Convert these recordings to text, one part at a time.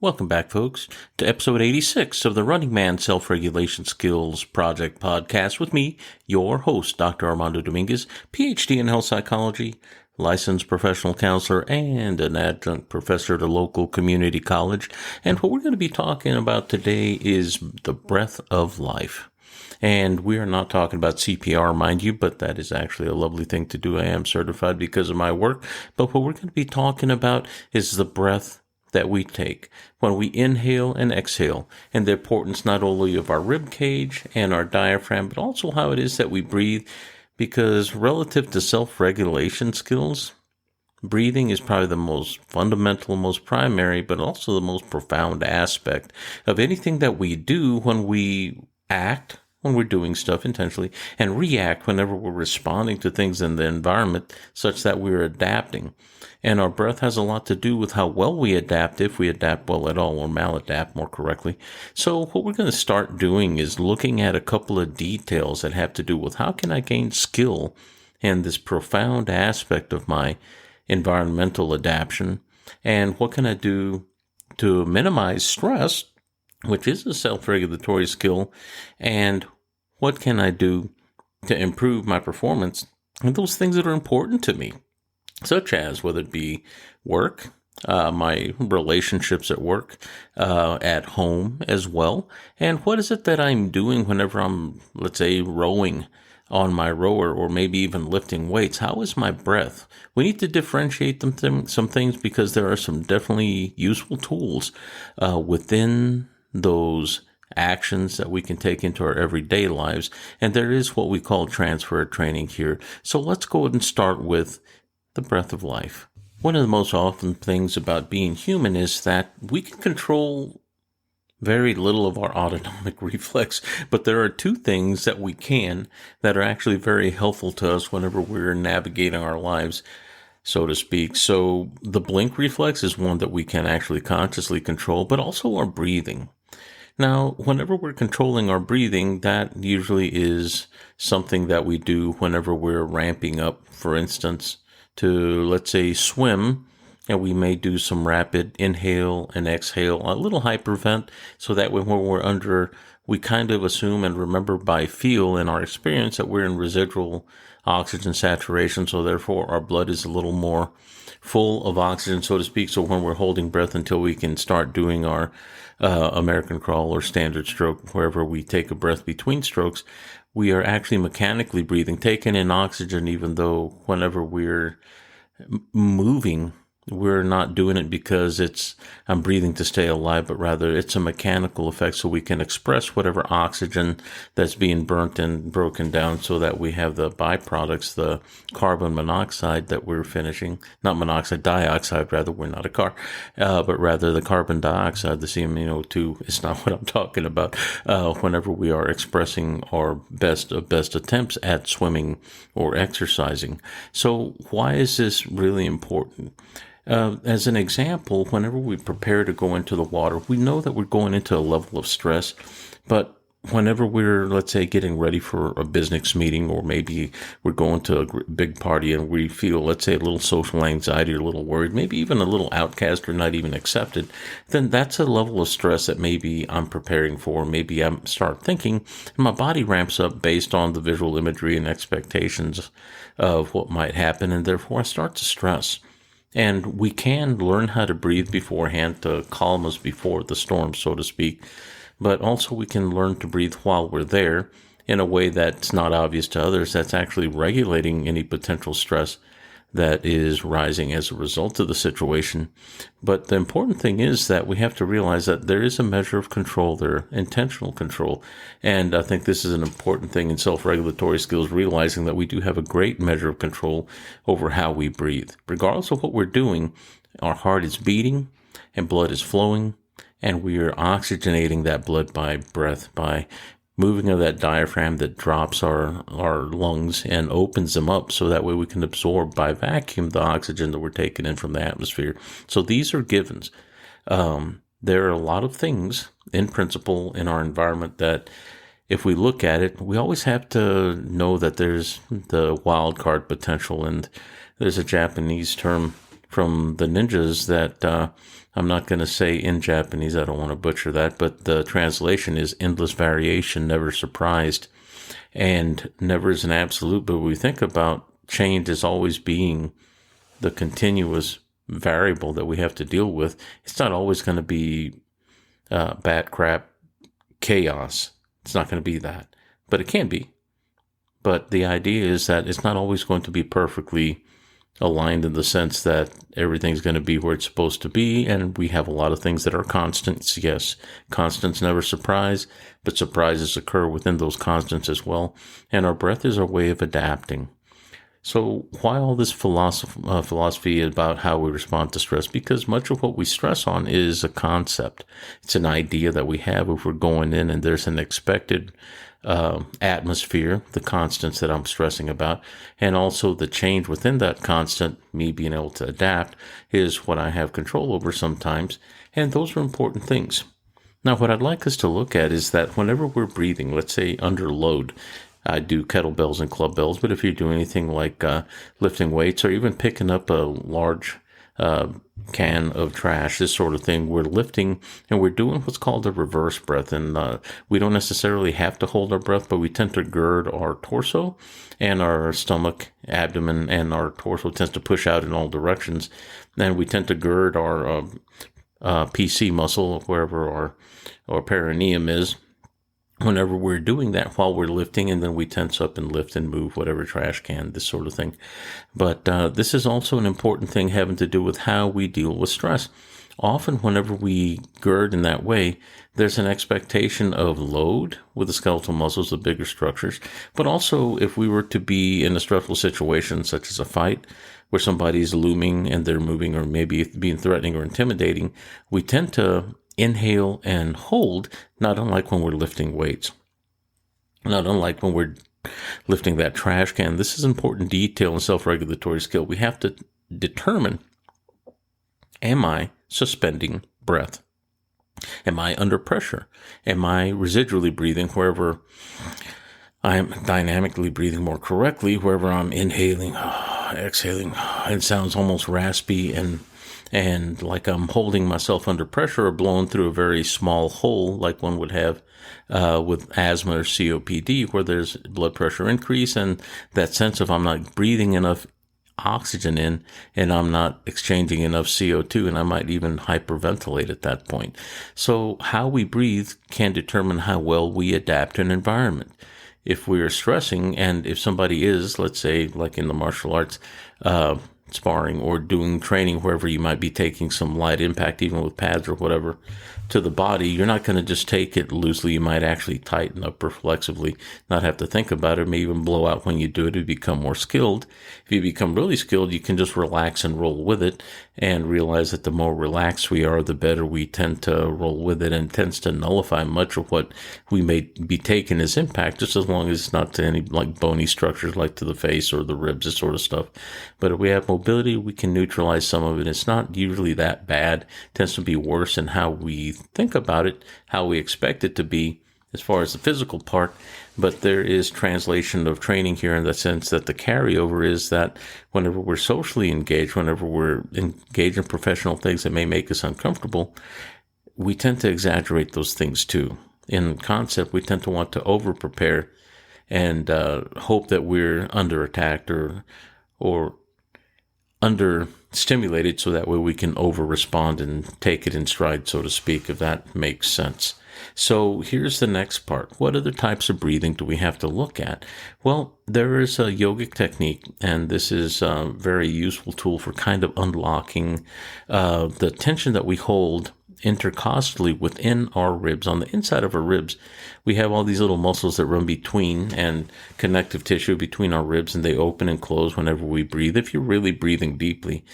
Welcome back, folks, to episode 86 of the Running Man Self-Regulation Skills Project podcast with me, your host, Dr. Armando Dominguez, PhD in health psychology, licensed professional counselor, and an adjunct professor at a local community college. And what we're going to be talking about today is the breath of life. And we are not talking about CPR, mind you, but that is actually a lovely thing to do. I am certified because of my work. But what we're going to be talking about is the breath that we take when we inhale and exhale, and the importance not only of our rib cage and our diaphragm, but also how it is that we breathe, because relative to self-regulation skills, breathing is probably the most fundamental, most primary, but also the most profound aspect of anything that we do when we act, when we're doing stuff intentionally, and react whenever we're responding to things in the environment such that we're adapting. And our breath has a lot to do with how well we adapt, if we adapt well at all, or maladapt more correctly. So what we're going to start doing is looking at a couple of details that have to do with how can I gain skill in this profound aspect of my environmental adaptation, and what can I do to minimize stress, which is a self-regulatory skill, and what can I do to improve my performance and those things that are important to me, such as whether it be work, my relationships at work, at home as well, and what is it that I'm doing whenever I'm, let's say, rowing on my rower, or maybe even lifting weights. How is my breath? We need to differentiate some things, because there are some definitely useful tools within those actions that we can take into our everyday lives. And there is what we call transfer training here. So let's go ahead and start with the breath of life. One of the most often things about being human is that we can control very little of our autonomic reflex, but there are two things that we can that are actually very helpful to us whenever we're navigating our lives, so to speak. So the blink reflex is one that we can actually consciously control, but also our breathing. Now, whenever we're controlling our breathing, that usually is something that we do whenever we're ramping up, for instance, to, let's say, swim, and we may do some rapid inhale and exhale, a little hypervent, so that when we're under, we kind of assume and remember by feel in our experience that we're in residual oxygen saturation, so therefore our blood is a little more full of oxygen, so to speak. So when we're holding breath until we can start doing our American crawl or standard stroke, wherever we take a breath between strokes, we are actually mechanically breathing, taking in oxygen, even though whenever we're moving, we're not doing it because I'm breathing to stay alive, but rather it's a mechanical effect, so we can express whatever oxygen that's being burnt and broken down, so that we have the byproducts, the carbon monoxide that we're finishing, not monoxide, dioxide, rather, we're not a car, but rather the carbon dioxide, the CmNO2 is not what I'm talking about, whenever we are expressing our best attempts at swimming or exercising. So why is this really important? As an example, whenever we prepare to go into the water, we know that we're going into a level of stress, but whenever we're, let's say, getting ready for a business meeting, or maybe we're going to a big party and we feel, let's say, a little social anxiety, or a little worried, maybe even a little outcast or not even accepted, then that's a level of stress that maybe I'm preparing for. Maybe I start thinking, and my body ramps up based on the visual imagery and expectations of what might happen, and therefore I start to stress. And we can learn how to breathe beforehand to calm us before the storm, so to speak. But also we can learn to breathe while we're there in a way that's not obvious to others, that's actually regulating any potential stress that is rising as a result of the situation. But the important thing is that we have to realize that there is a measure of control there, intentional control. And I think this is an important thing in self-regulatory skills, realizing that we do have a great measure of control over how we breathe. Regardless of what we're doing, our heart is beating and blood is flowing, and we are oxygenating that blood by breath, by moving of that diaphragm that drops our lungs and opens them up, so that way we can absorb by vacuum the oxygen that we're taking in from the atmosphere. So these are givens. There are a lot of things in principle in our environment that, if we look at it, we always have to know that there's the wild card potential. And there's a Japanese term from the ninjas that I'm not going to say in Japanese, I don't want to butcher that, but the translation is endless variation, never surprised. And never is an absolute, but we think about change as always being the continuous variable that we have to deal with. It's not always going to be bat crap chaos. It's not going to be that, but it can be. But the idea is that it's not always going to be perfectly aligned in the sense that everything's going to be where it's supposed to be. And we have a lot of things that are constants. Yes, constants never surprise, but surprises occur within those constants as well. And our breath is our way of adapting. So why all this philosophy about how we respond to stress? Because much of what we stress on is a concept. It's an idea that we have if we're going in and there's an expected atmosphere, the constants that I'm stressing about, and also the change within that constant, me being able to adapt, is what I have control over sometimes. And those are important things. Now, what I'd like us to look at is that whenever we're breathing, let's say under load, I do kettlebells and club bells, but if you do anything like lifting weights or even picking up a large can of trash, this sort of thing, we're lifting and we're doing what's called a reverse breath. And we don't necessarily have to hold our breath, but we tend to gird our torso, and our stomach, abdomen, and our torso tends to push out in all directions. And we tend to gird our PC muscle, wherever our perineum is, whenever we're doing that while we're lifting, and then we tense up and lift and move whatever trash can, this sort of thing. But this is also an important thing having to do with how we deal with stress. Often whenever we gird in that way, there's an expectation of load with the skeletal muscles, the bigger structures. But also if we were to be in a stressful situation, such as a fight, where somebody's looming and they're moving, or maybe being threatening or intimidating, we tend to inhale and hold, not unlike when we're lifting weights, not unlike when we're lifting that trash can. This is important detail and self-regulatory skill. We have to determine, am I suspending breath? Am I under pressure? Am I residually breathing wherever I'm dynamically breathing more correctly, wherever I'm inhaling, exhaling? It sounds almost raspy and like I'm holding myself under pressure, or blowing through a very small hole like one would have with asthma or COPD, where there's blood pressure increase and that sense of I'm not breathing enough oxygen in and I'm not exchanging enough CO2, and I might even hyperventilate at that point. So how we breathe can determine how well we adapt to an environment. If we're stressing, and if somebody is, let's say, like in the martial arts, sparring or doing training, wherever you might be taking some light impact, even with pads or whatever, to the body, you're not going to just take it loosely. You might actually tighten up reflexively, not have to think about it, may even blow out when you do it to become more skilled. If you become really skilled, you can just relax and roll with it, and realize that the more relaxed we are, the better we tend to roll with it, and tends to nullify much of what we may be taking as impact, just as long as it's not to any like bony structures like to the face or the ribs, this sort of stuff. But if we have mobility, we can neutralize some of it. It's not usually that bad. It tends to be worse in how we think about it, how we expect it to be as far as the physical part. But there is translation of training here, in the sense that the carryover is that whenever we're socially engaged, whenever we're engaged in professional things that may make us uncomfortable, we tend to exaggerate those things too. In concept, we tend to want to over prepare and hope that we're under attacked or under stimulated, so that way we can over respond and take it in stride, so to speak, if that makes sense. So here's the next part. What other types of breathing do we have to look at? Well, there is a yogic technique, and this is a very useful tool for kind of unlocking the tension that we hold intercostally within our ribs. On the inside of our ribs, we have all these little muscles that run between, and connective tissue between our ribs, and they open and close whenever we breathe. If you're really breathing deeply,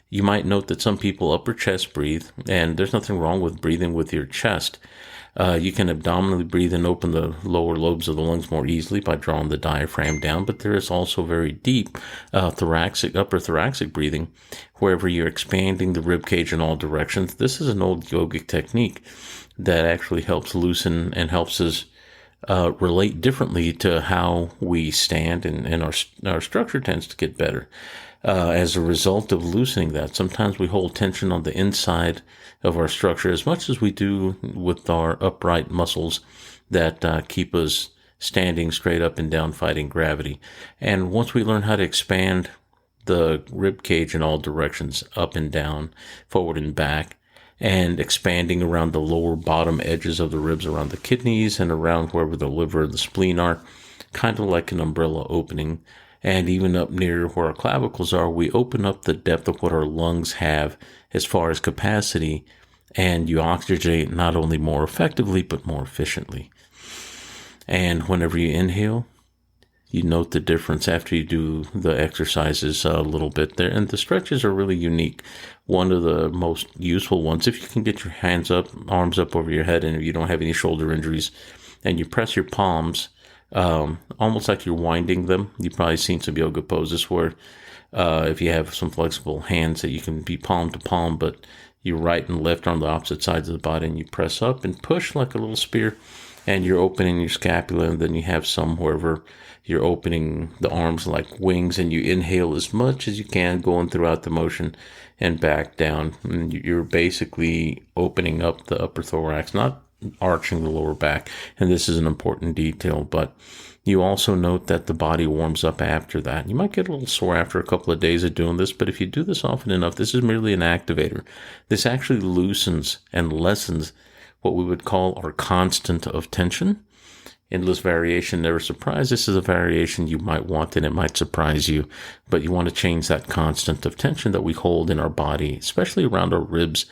you might note that some people upper chest breathe, and there's nothing wrong with breathing with your chest. You can abdominally breathe and open the lower lobes of the lungs more easily by drawing the diaphragm down, but there is also very deep upper thoracic breathing, wherever you're expanding the rib cage in all directions. This is an old yogic technique that actually helps loosen and helps us relate differently to how we stand, and our structure tends to get better. as a result of loosening that. Sometimes we hold tension on the inside of our structure as much as we do with our upright muscles that keep us standing straight up and down fighting gravity. And once we learn how to expand the rib cage in all directions, up and down, forward and back, and expanding around the lower bottom edges of the ribs, around the kidneys and around wherever the liver and the spleen are, kind of like an umbrella opening. And even up near where our clavicles are, we open up the depth of what our lungs have as far as capacity, and you oxygenate not only more effectively, but more efficiently. And whenever you inhale, you note the difference after you do the exercises a little bit there. And the stretches are really unique. One of the most useful ones, if you can get your hands up, arms up over your head, and if you don't have any shoulder injuries, and you press your palms, almost like you're winding them. You've probably seen some yoga poses where if you have some flexible hands that you can be palm to palm, but your right and left are on the opposite sides of the body, and you press up and push like a little spear, and you're opening your scapula, and then you have some wherever you're opening the arms like wings, and you inhale as much as you can, going throughout the motion and back down. And you're basically opening up the upper thorax, not arching the lower back. And this is an important detail, but you also note that the body warms up after that. You might get a little sore after a couple of days of doing this, but if you do this often enough, this is merely an activator. This actually loosens and lessens what we would call our constant of tension. Endless variation never surprise. This is a variation you might want, and it might surprise you, but you want to change that constant of tension that we hold in our body, especially around our ribs.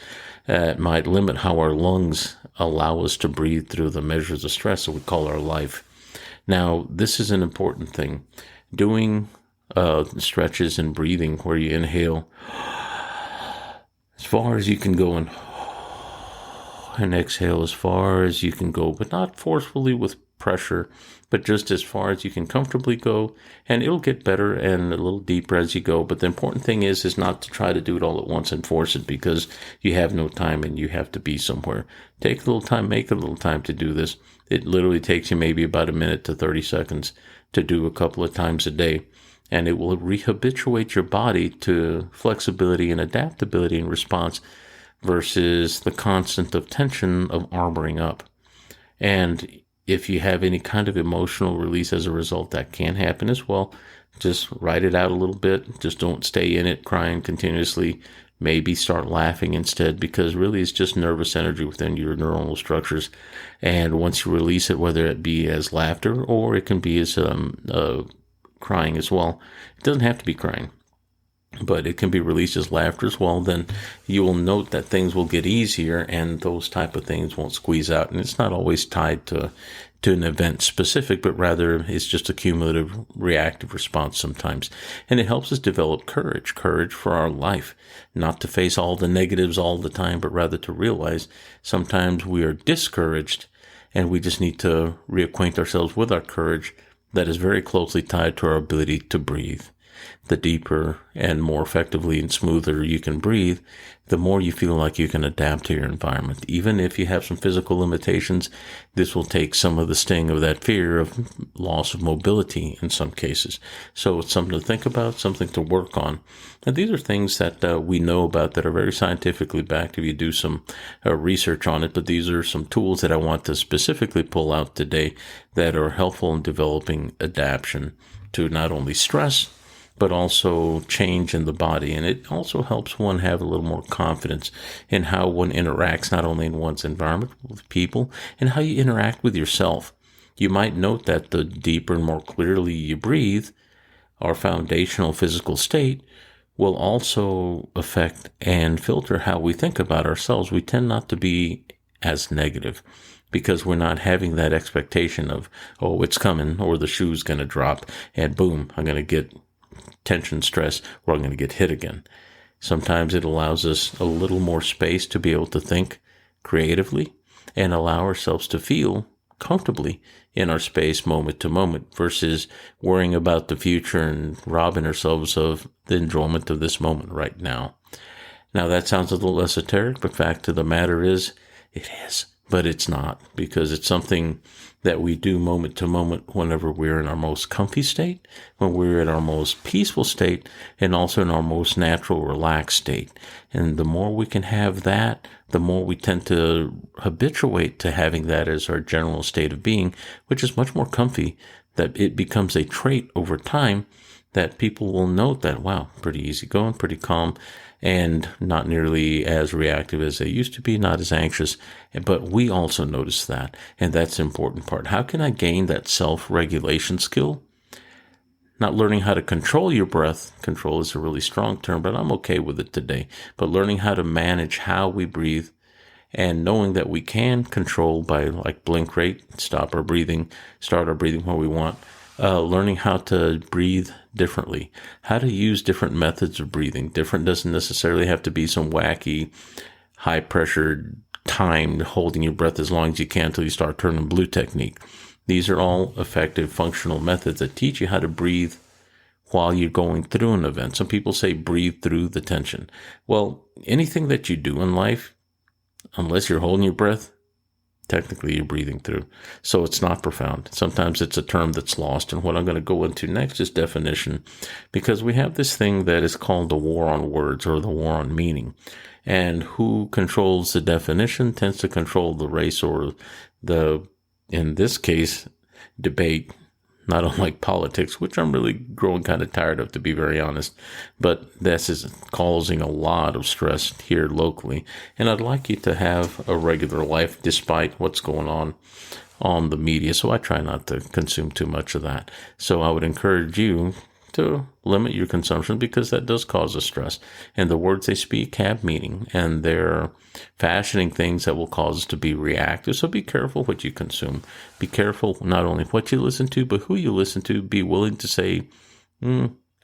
It might limit how our lungs allow us to breathe through the measures of stress that we call our life. Now, this is an important thing. Doing stretches and breathing where you inhale as far as you can go and exhale as far as you can go, but not forcefully with pressure, but just as far as you can comfortably go, and it'll get better and a little deeper as you go. But the important thing is not to try to do it all at once and force it, because you have no time and you have to be somewhere. Take a little time, make a little time to do this. It literally takes you maybe about a minute to 30 seconds to do a couple of times a day, and it will rehabituate your body to flexibility and adaptability in response versus the constant of tension of armoring up. And if you have any kind of emotional release as a result, that can happen as well. Just write it out a little bit. Just don't stay in it crying continuously. Maybe start laughing instead, because really it's just nervous energy within your neuronal structures. And once you release it, whether it be as laughter or it can be as crying as well. It doesn't have to be crying, but it can be released as laughter as well. Then you will note that things will get easier and those type of things won't squeeze out. And it's not always tied to an event specific, but rather it's just a cumulative reactive response sometimes. And it helps us develop courage for our life, not to face all the negatives all the time, but rather to realize sometimes we are discouraged and we just need to reacquaint ourselves with our courage that is very closely tied to our ability to breathe. The deeper and more effectively and smoother you can breathe, the more you feel like you can adapt to your environment. Even if you have some physical limitations, this will take some of the sting of that fear of loss of mobility in some cases. So it's something to think about, something to work on. And these are things that we know about that are very scientifically backed if you do some research on it. But these are some tools that I want to specifically pull out today that are helpful in developing adaptation to not only stress, but also change in the body. And it also helps one have a little more confidence in how one interacts, not only in one's environment with people, and how you interact with yourself. You might note that the deeper and more clearly you breathe, our foundational physical state will also affect and filter how we think about ourselves. We tend not to be as negative because we're not having that expectation of, oh, it's coming, or the shoe's going to drop, and boom, I'm going to get tension, stress, or I'm going to get hit again. Sometimes it allows us a little more space to be able to think creatively and allow ourselves to feel comfortably in our space moment to moment versus worrying about the future and robbing ourselves of the enjoyment of this moment right now. Now that sounds a little esoteric, but fact of the matter is, it is. but it's not, because it's something that we do moment to moment whenever we're in our most comfy state, when we're in our most peaceful state, and also in our most natural, relaxed state. And the more we can have that, the more we tend to habituate to having that as our general state of being, which is much more comfy, that it becomes a trait over time that people will note that, wow, pretty easygoing, pretty calm, and not nearly as reactive as they used to be, not as anxious. But we also notice that, and that's the important part. How can I gain that self-regulation skill? Not learning how to control your breath. Control is a really strong term, but I'm okay with it today. But learning how to manage how we breathe, and knowing that we can control by, like, blink rate, stop our breathing, start our breathing when we want. Learning how to breathe differently, how to use different methods of breathing. Different doesn't necessarily have to be some wacky, high pressure, timed, holding your breath as long as you can until you start turning blue technique. These are all effective functional methods that teach you how to breathe while you're going through an event. Some people say breathe through the tension. Well, anything that you do in life, unless you're holding your breath, technically you're breathing through. So it's not profound. Sometimes it's a term that's lost. And what I'm going to go into next is definition, because we have this thing that is called the war on words, or the war on meaning. And who controls the definition tends to control the race, or the, in this case, debate, not unlike politics, which I'm really growing kind of tired of, to be very honest. But this is causing a lot of stress here locally. And I'd like you to have a regular life despite what's going on the media. So I try not to consume too much of that. So I would encourage you to limit your consumption, because that does cause us stress. And the words they speak have meaning, and they're fashioning things that will cause us to be reactive. So be careful what you consume. Be careful not only what you listen to, but who you listen to. Be willing to say,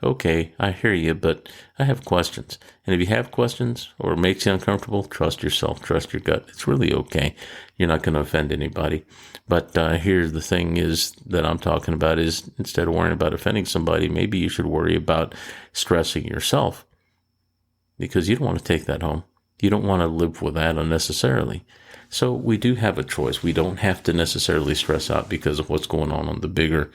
okay, I hear you, but I have questions. And if you have questions or it makes you uncomfortable, trust yourself, trust your gut. It's really okay. You're not going to offend anybody. But here's the thing is that I'm talking about is, instead of worrying about offending somebody, maybe you should worry about stressing yourself, because you don't want to take that home. You don't want to live with that unnecessarily. So we do have a choice. We don't have to necessarily stress out because of what's going on the bigger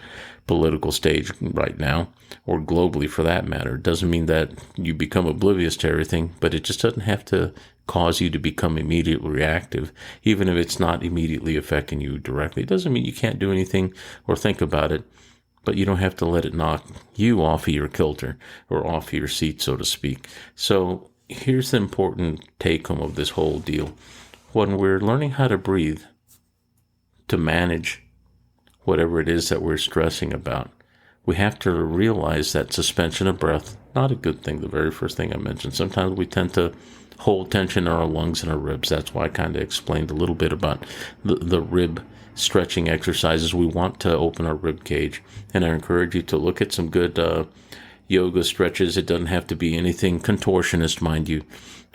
political stage right now, or globally for that matter. It doesn't mean that you become oblivious to everything, but it just doesn't have to cause you to become immediately reactive, even if it's not immediately affecting you directly. It doesn't mean you can't do anything or think about it, but you don't have to let it knock you off of your kilter or off of your seat, so to speak. So here's the important take home of this whole deal. When we're learning how to breathe, to manage whatever it is that we're stressing about, we have to realize that suspension of breath, not a good thing, the very first thing I mentioned. Sometimes we tend to hold tension in our lungs and our ribs. That's why I kind of explained a little bit about the rib stretching exercises. We want to open our rib cage, and I encourage you to look at some good yoga stretches. It doesn't have to be anything contortionist, mind you,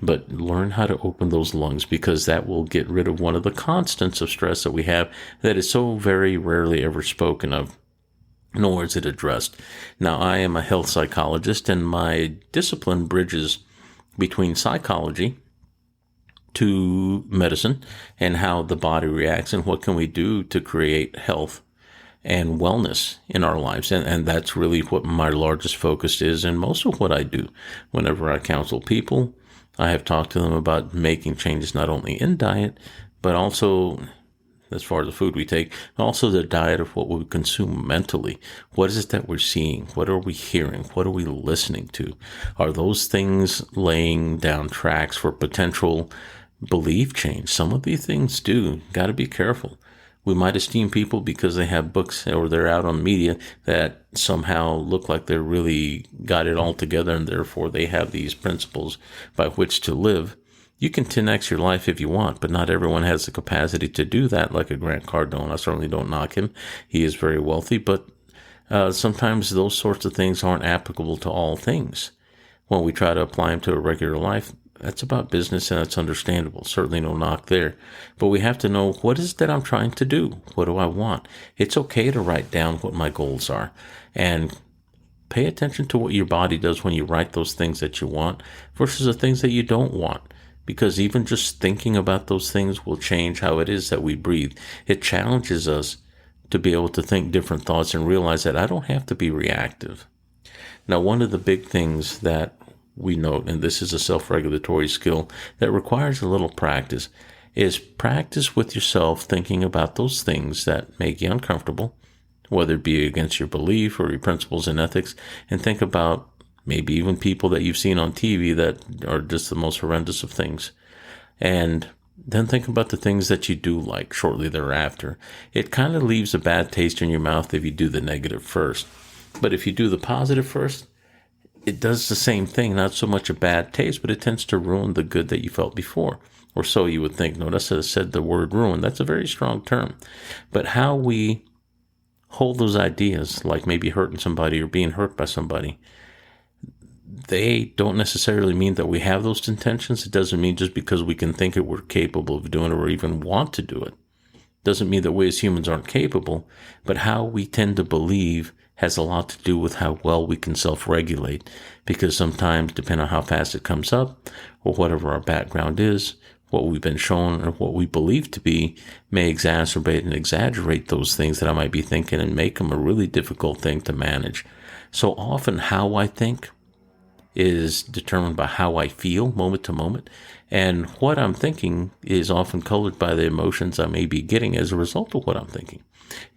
but learn how to open those lungs, because that will get rid of one of the constants of stress that we have that is so very rarely ever spoken of, nor is it addressed. Now, I am a health psychologist, and my discipline bridges between psychology to medicine and how the body reacts and what can we do to create health and wellness in our lives. And that's really what my largest focus is, and most of what I do. Whenever I counsel people, I have talked to them about making changes not only in diet, but also as far as the food we take, also the diet of what we consume mentally. What is it that we're seeing? What are we hearing? What are we listening to? Are those things laying down tracks for potential belief change? Some of these things do. Got to be careful. We might esteem people because they have books or they're out on media that somehow look like they're really got it all together, and therefore they have these principles by which to live. You can 10x your life if you want, but not everyone has the capacity to do that, like a Grant Cardone. I certainly don't knock him. He is very wealthy, but sometimes those sorts of things aren't applicable to all things. When we try to apply them to a regular life, that's about business, and that's understandable. Certainly no knock there. But we have to know, what is it that I'm trying to do? What do I want? It's okay to write down what my goals are, and pay attention to what your body does when you write those things that you want versus the things that you don't want. because even just thinking about those things will change how it is that we breathe. It challenges us to be able to think different thoughts and realize that I don't have to be reactive. Now, one of the big things that we note, and this is a self-regulatory skill that requires a little practice, is practice with yourself thinking about those things that make you uncomfortable, whether it be against your belief or your principles and ethics, and think about maybe even people that you've seen on TV that are just the most horrendous of things. And then think about the things that you do like shortly thereafter. It kind of leaves a bad taste in your mouth if you do the negative first. But if you do the positive first, it does the same thing. Not so much a bad taste, but it tends to ruin the good that you felt before. Or so you would think. Notice I said the word ruin. That's a very strong term. But how we hold those ideas, like maybe hurting somebody or being hurt by somebody, they don't necessarily mean that we have those intentions. It doesn't mean just because we can think it, we're capable of doing it or even want to do it. Doesn't mean that we as humans aren't capable, but how we tend to believe has a lot to do with how well we can self-regulate, because sometimes, depending on how fast it comes up or whatever our background is, what we've been shown or what we believe to be may exacerbate and exaggerate those things that I might be thinking and make them a really difficult thing to manage. So often how I think is determined by how I feel moment to moment, and what I'm thinking is often colored by the emotions I may be getting as a result of what I'm thinking.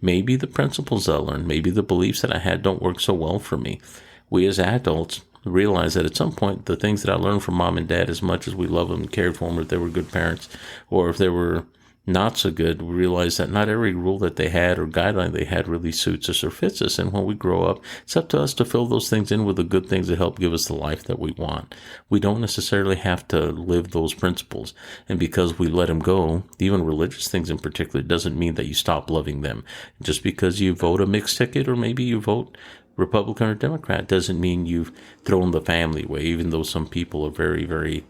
Maybe the principles I learned, maybe the beliefs that I had don't work so well for me. We as adults realize that at some point the things that I learned from mom and dad, as much as we love them and cared for them, if they were good parents or if they were not so good, we realize that not every rule that they had or guideline they had really suits us or fits us. And when we grow up, it's up to us to fill those things in with the good things that help give us the life that we want. We don't necessarily have to live those principles. And because we let them go, even religious things in particular, doesn't mean that you stop loving them. Just because you vote a mixed ticket or maybe you vote Republican or Democrat doesn't mean you've thrown the family away, even though some people are very, very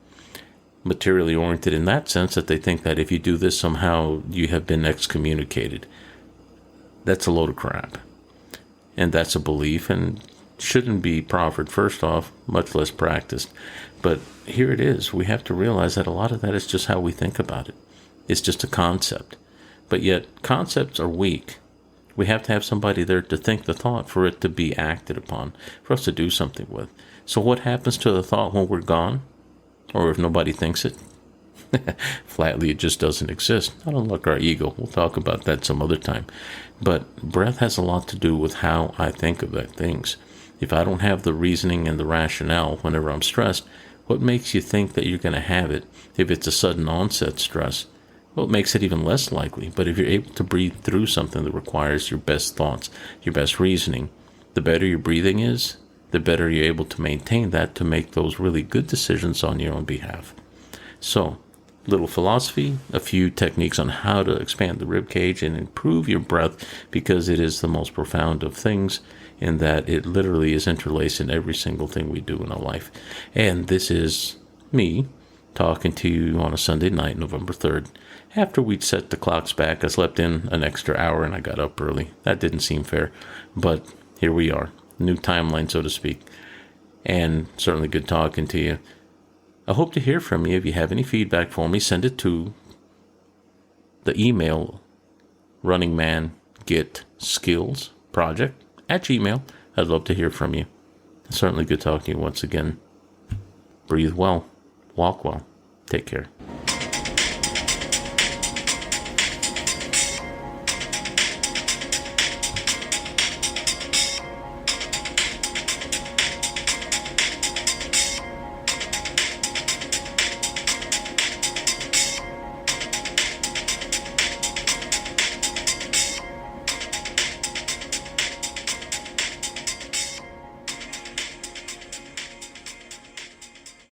materially oriented in that sense, that they think that if you do this, somehow you have been excommunicated. That's a load of crap. And that's a belief and shouldn't be proffered, first off, much less practiced. But here it is. We have to realize that a lot of that is just how we think about it. It's just a concept. But yet, concepts are weak. We have to have somebody there to think the thought for it to be acted upon, for us to do something with. So what happens to the thought when we're gone? Or if nobody thinks it? Flatly, it just doesn't exist. Not unlike our ego. We'll talk about that some other time. But breath has a lot to do with how I think of that things. If I don't have the reasoning and the rationale whenever I'm stressed, what makes you think that you're going to have it if it's a sudden onset stress? Well, it makes it even less likely. But if you're able to breathe through something that requires your best thoughts, your best reasoning, the better your breathing is, the better you're able to maintain that to make those really good decisions on your own behalf. So, little philosophy, a few techniques on how to expand the rib cage and improve your breath, because it is the most profound of things in that it literally is interlaced in every single thing we do in our life. And this is me talking to you on a Sunday night, November 3rd. After we'd set the clocks back, I slept in an extra hour and I got up early. That didn't seem fair, but here we are. New timeline, so to speak, and certainly good talking to you. I hope to hear from you. If you have any feedback for me, send it to the email runningmangetskillsproject@gmail.com. I'd love to hear from you. Certainly good talking to you once again. Breathe well, walk well, take care.